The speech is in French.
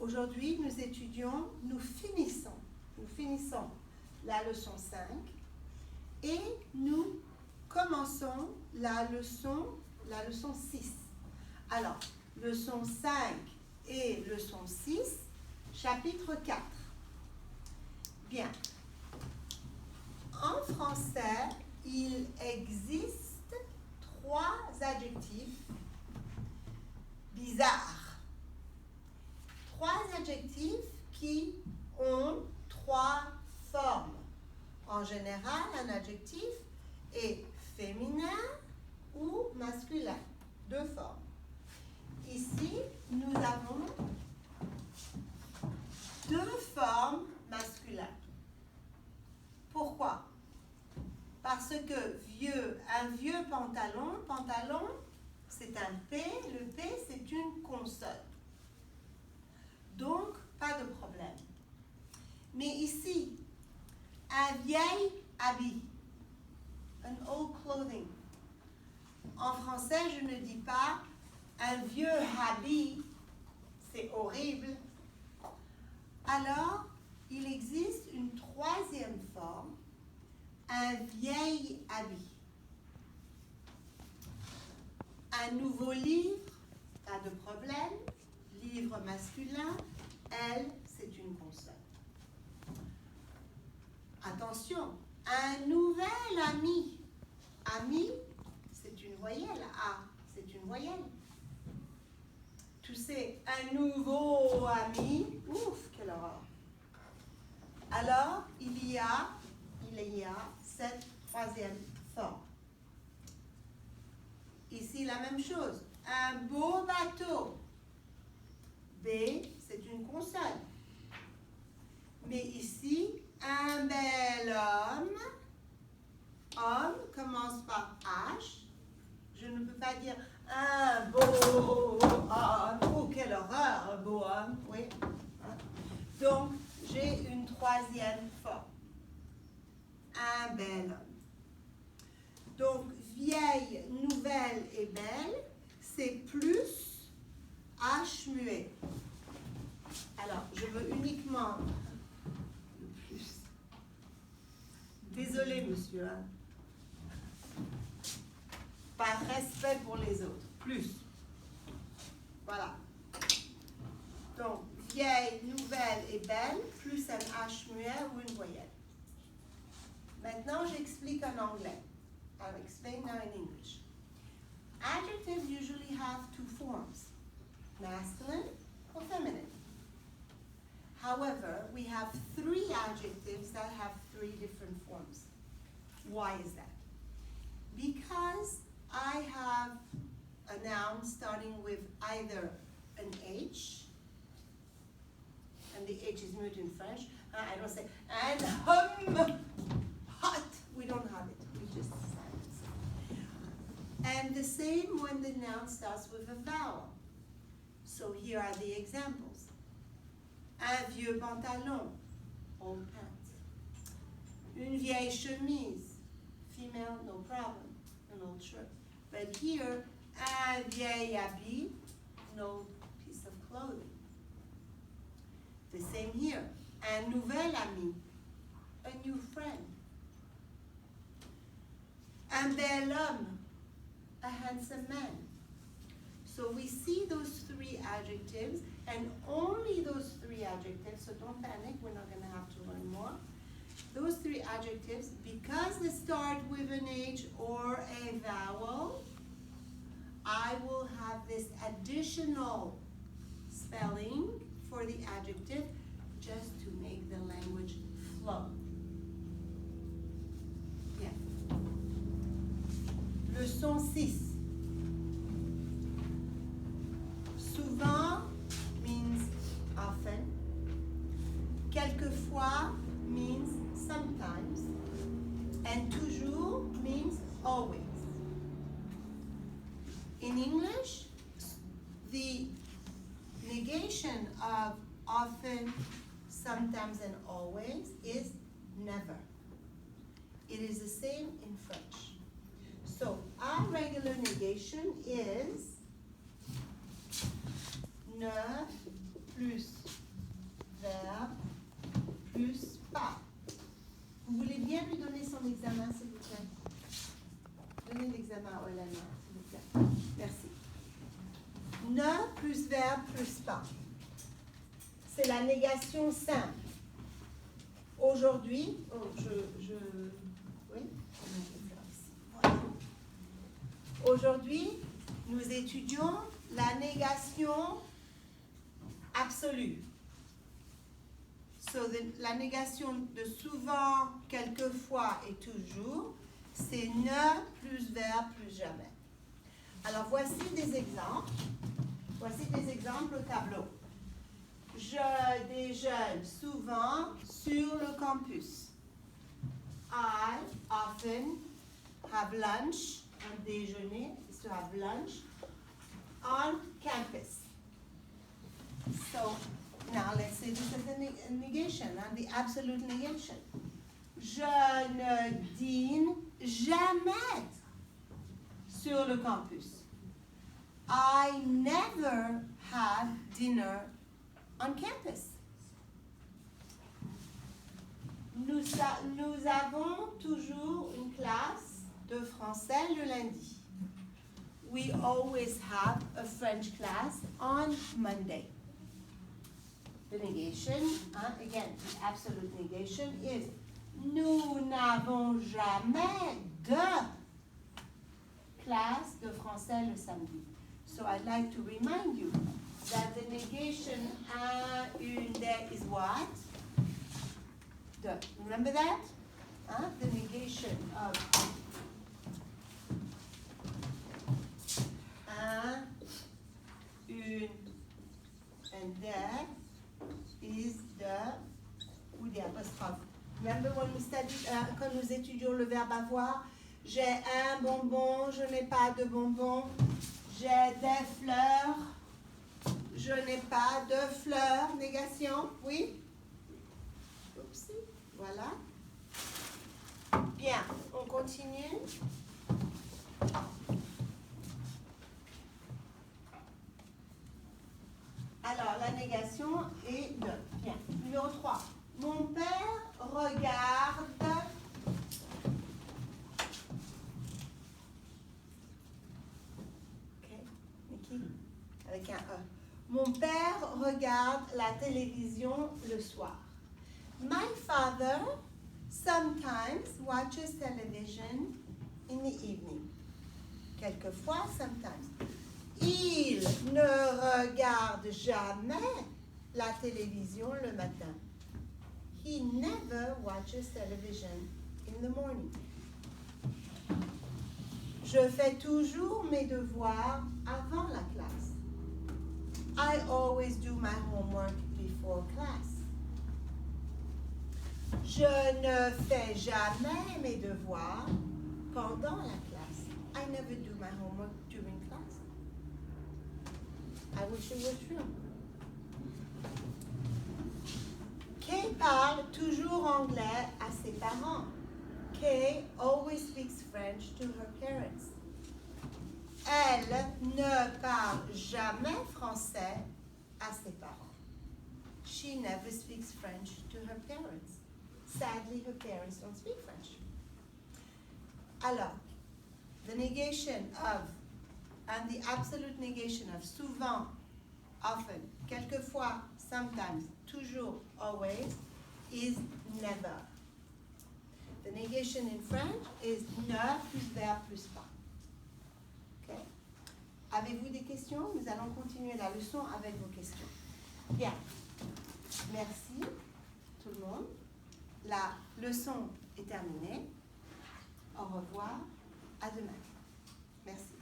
Aujourd'hui, nous finissons la leçon 5 et nous commençons la leçon 6. Alors, leçon 5 et leçon 6, chapitre 4. Bien. En français, il existe 3 adjectifs bizarres. 3 adjectifs qui ont 3 formes. En général, un adjectif est féminin ou masculin. 2 formes. Ici, nous avons 2 formes masculines. Pourquoi? Parce que un vieux pantalon, c'est un P. Le P, c'est une consonne. Donc, pas de problème. Mais ici, un vieil habit, an old clothing. En français, je ne dis pas un vieux habit, c'est horrible. Alors, il existe une 3e forme, un vieil habit. Un nouveau livre, pas de problème. Livre masculin, elle, c'est une consonne. Attention, un nouvel ami. Ami, c'est une voyelle. A, c'est une voyelle. Tu sais, un nouveau ami, ouf, quelle horreur. Alors, il y a cette 3e forme. Ici, la même chose. Un beau bateau. B, c'est une consonne. Mais ici, un bel homme. Homme commence par H. Je ne peux pas dire un beau homme. Oh, quelle horreur, un beau homme. Oui. Donc, j'ai une 3e forme. Un bel homme. Donc, vieille, nouvelle et belle, c'est plus H muet. Alors, je veux uniquement le plus. Désolé, monsieur. Par respect pour les autres. Plus. Voilà. Donc, vieille, nouvelle et belle, plus un H muet ou une voyelle. Maintenant, j'explique en anglais. I'll explain now in English. Adjectives usually have 2 forms, masculine or feminine. However, we have 3 adjectives that have 3 different forms. Why is that? Because I have a noun starting with either an H, and the H is mute in French. I don't say, and hot. We don't have it. We just silence it. And the same when the noun starts with a vowel. So here are the examples. Un vieux pantalon, old pants. Une vieille chemise, female, no problem, an old shirt. But here, un vieil habit, an old piece of clothing. The same here. Un nouvel ami, a new friend. Un bel homme, a handsome man. So we see those 3 adjectives, and only those 3 adjectives, so don't panic, we're not going to have to learn more. Those 3 adjectives, because they start with an H or a vowel, I will have this additional spelling for the adjective just to make the language flow. Bien. Leçon 6. Souvent means often. Quelquefois means sometimes. And toujours means always. In English, the negation of often, sometimes, and always is never. It is the same in French. So our regular negation is ne plus verbe plus pas. C'est la négation simple. Aujourd'hui, oui, voilà. Aujourd'hui, nous étudions la négation absolue. La négation de souvent, quelquefois et toujours, c'est ne plus verbe plus jamais. Alors voici des exemples. Voici des exemples au tableau. Je déjeune souvent sur le campus. I often have lunch, un déjeuner, is to have lunch, on campus. So now let's say this is a negation, the absolute negation. Je ne dîne jamais sur le campus. I never have dinner on campus. Nous avons toujours une classe de français le lundi. We always have a French class on Monday. The negation, again, the absolute negation is nous n'avons jamais de classe de français le samedi. So I'd like to remind you that the negation une des is what? De. Remember that? The negation of un, une, and des is de ou des apostrophes. Remember when we studied, quand nous étudions le verbe avoir, j'ai un bonbon, je n'ai pas de bonbon, j'ai des fleurs, je n'ai pas de fleurs, négation, oui? Oupsie, voilà. Bien, on continue. Alors, la négation est de. Bien. Numéro 3. Mon père regarde. Ok, Nikki, avec un E. Mon père regarde la télévision le soir. My father sometimes watches television in the evening. Quelquefois, sometimes. Il ne regarde jamais la télévision le matin. He never watches television in the morning. Je fais toujours mes devoirs avant la classe. I always do my homework before class. Je ne fais jamais mes devoirs pendant la classe. I never do my homework during class. I wish it were true. Kay parle toujours anglais à ses parents. Kay always speaks French to her parents. Elle ne parle jamais français à ses parents. She never speaks French to her parents. Sadly, her parents don't speak French. Alors, the negation of and the absolute negation of souvent, often, quelquefois, sometimes, toujours, always, is never. The negation in French is ne plus verbe plus pas. Okay? Avez-vous des questions? Nous allons continuer la leçon avec vos questions. Bien. Merci, tout le monde. La leçon est terminée. Au revoir. À demain. Merci.